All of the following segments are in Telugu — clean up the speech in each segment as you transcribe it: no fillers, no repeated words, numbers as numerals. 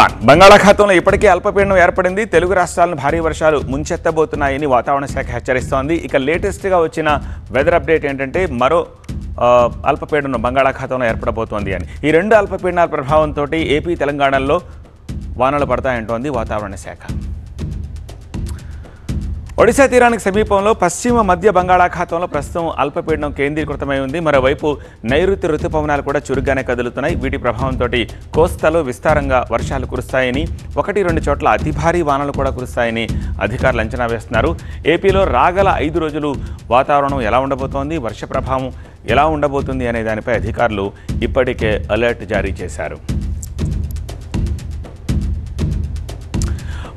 ఉమ్రాన్ బంగాళాఖాతంలో ఇప్పటికే అల్పపీడనం ఏర్పడింది. తెలుగు రాష్ట్రాలను భారీ వర్షాలు ముంచెత్తబోతున్నాయని వాతావరణ శాఖ హెచ్చరిస్తోంది. ఇక లేటెస్ట్గా వచ్చిన వెదర్ అప్డేట్ ఏంటంటే మరో అల్పపీడనం బంగాళాఖాతంలో ఏర్పడబోతోంది అని. ఈ రెండు అల్పపీడనాల ప్రభావంతో ఏపీ తెలంగాణలో వానలు పడతాయంటోంది వాతావరణ శాఖ. ఒడిశా తీరానికి సమీపంలో పశ్చిమ మధ్య బంగాళాఖాతంలో ప్రస్తుతం అల్పపీడనం కేంద్రీకృతమై ఉంది. మరోవైపు నైరుతి రుతుపవనాలు కూడా చురుగ్గానే కదులుతున్నాయి. వీటి ప్రభావంతో కోస్తాలో విస్తారంగా వర్షాలు కురుస్తాయని, 1-2 చోట్ల అతి భారీ వానలు కూడా కురుస్తాయని అధికారులు అంచనా వేస్తున్నారు. ఏపీలో రాగల 5 రోజులు వాతావరణం ఎలా ఉండబోతోంది, వర్ష ప్రభావం ఎలా ఉండబోతుంది అనే దానిపై అధికారులు ఇప్పటికే అలర్ట్ జారీ చేశారు.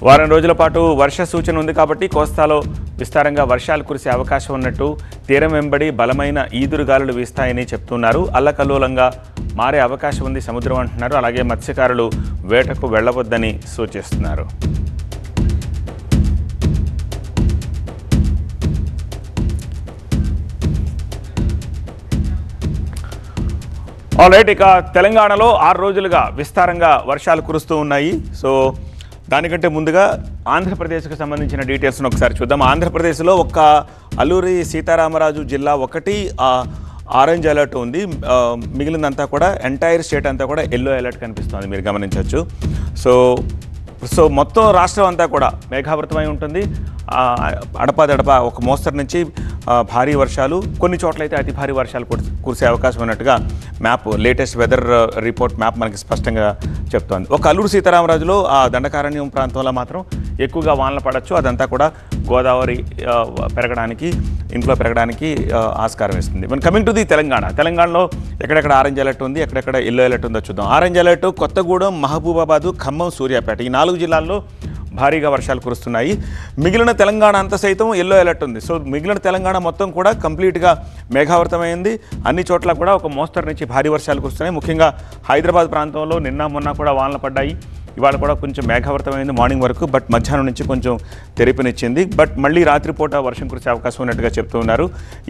వారం రోజుల పాటు వర్ష సూచన ఉంది కాబట్టి కోస్తాలో విస్తారంగా వర్షాలు కురిసే అవకాశం ఉన్నట్టు, తీరం వెంబడి బలమైన ఈదురుగాలులు వీస్తాయని చెప్తున్నారు. అల్లకల్లోలంగా మారే అవకాశం ఉంది సముద్రం అంటున్నారు. అలాగే మత్స్యకారులు వేటకు వెళ్లవద్దని సూచిస్తున్నారు. ఆల్రైట్, ఇక తెలంగాణలో 6 రోజులుగా విస్తారంగా వర్షాలు కురుస్తూ ఉన్నాయి. సో దానికంటే ముందుగా ఆంధ్రప్రదేశ్కు సంబంధించిన డీటెయిల్స్ను ఒకసారి చూద్దాం. ఆంధ్రప్రదేశ్లో ఒక్క అల్లూరి సీతారామరాజు జిల్లా ఒకటి ఆరెంజ్ అలర్ట్ ఉంది. మిగిలినంతా కూడా ఎంటైర్ స్టేట్ అంతా కూడా ఎల్లో అలర్ట్ కనిపిస్తుంది, మీరు గమనించవచ్చు. సో మొత్తం రాష్ట్రం అంతా కూడా మేఘావృతమై ఉంటుంది. అడపాదడప ఒక మోస్తరు నుంచి భారీ వర్షాలు, కొన్ని చోట్లయితే అతి భారీ వర్షాలు కురిసే అవకాశం ఉన్నట్టుగా map, latest weather report map మనకి స్పష్టంగా చెప్తోంది. ఒక అల్లూరు సీతారామరాజులో ఆ దండకారణ్యం ప్రాంతంలో మాత్రం ఎక్కువగా వానలు పడవచ్చు. అదంతా కూడా గోదావరి ఇంట్లో పెరగడానికి ఆస్కారం ఇస్తుంది. మన కమింగ్ టు ది తెలంగాణలో ఎక్కడెక్కడ ఆరెంజ్ అలర్ట్ ఉంది, ఎక్కడెక్కడ ఎల్లో అలర్ట్ ఉందో చూద్దాం. ఆరెంజ్ అలర్ట్ కొత్తగూడెం, మహబూబాబాదు, ఖమ్మం, సూర్యాపేట ఈ 4 జిల్లాల్లో భారీగా వర్షాలు కురుస్తున్నాయి. మిగిలిన తెలంగాణ అంతా సైతం ఎల్లో అలర్ట్ ఉంది. సో మిగిలిన తెలంగాణ మొత్తం కూడా కంప్లీట్గా మేఘావృతమైంది. అన్ని చోట్ల కూడా ఒక మోస్తరు నుంచి భారీ వర్షాలు కురుస్తున్నాయి. ముఖ్యంగా హైదరాబాద్ ప్రాంతంలో నిన్న మొన్న కూడా వానలు పడ్డాయి. ఇవాళ కూడా కొంచెం మేఘావృతమైంది మార్నింగ్ వరకు, బట్ మధ్యాహ్నం నుంచి కొంచెం తెరిపినిచ్చింది. బట్ మళ్ళీ రాత్రిపూట వర్షం కురిసే అవకాశం ఉన్నట్టుగా చెప్తూ ఉన్నారు.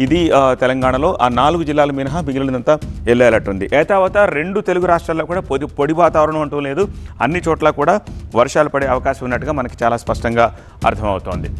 ఇది తెలంగాణలో ఆ 4 జిల్లాలు మినహా మిగిలినంతా ఎల్లో అలర్ట్ ఉంది. ఏతావత 2 తెలుగు రాష్ట్రాల్లో కూడా పొడి వాతావరణం అంటూ లేదు. అన్ని చోట్ల కూడా వర్షాలు పడే అవకాశం ఉన్నట్టుగా మనకి చాలా స్పష్టంగా అర్థమవుతోంది.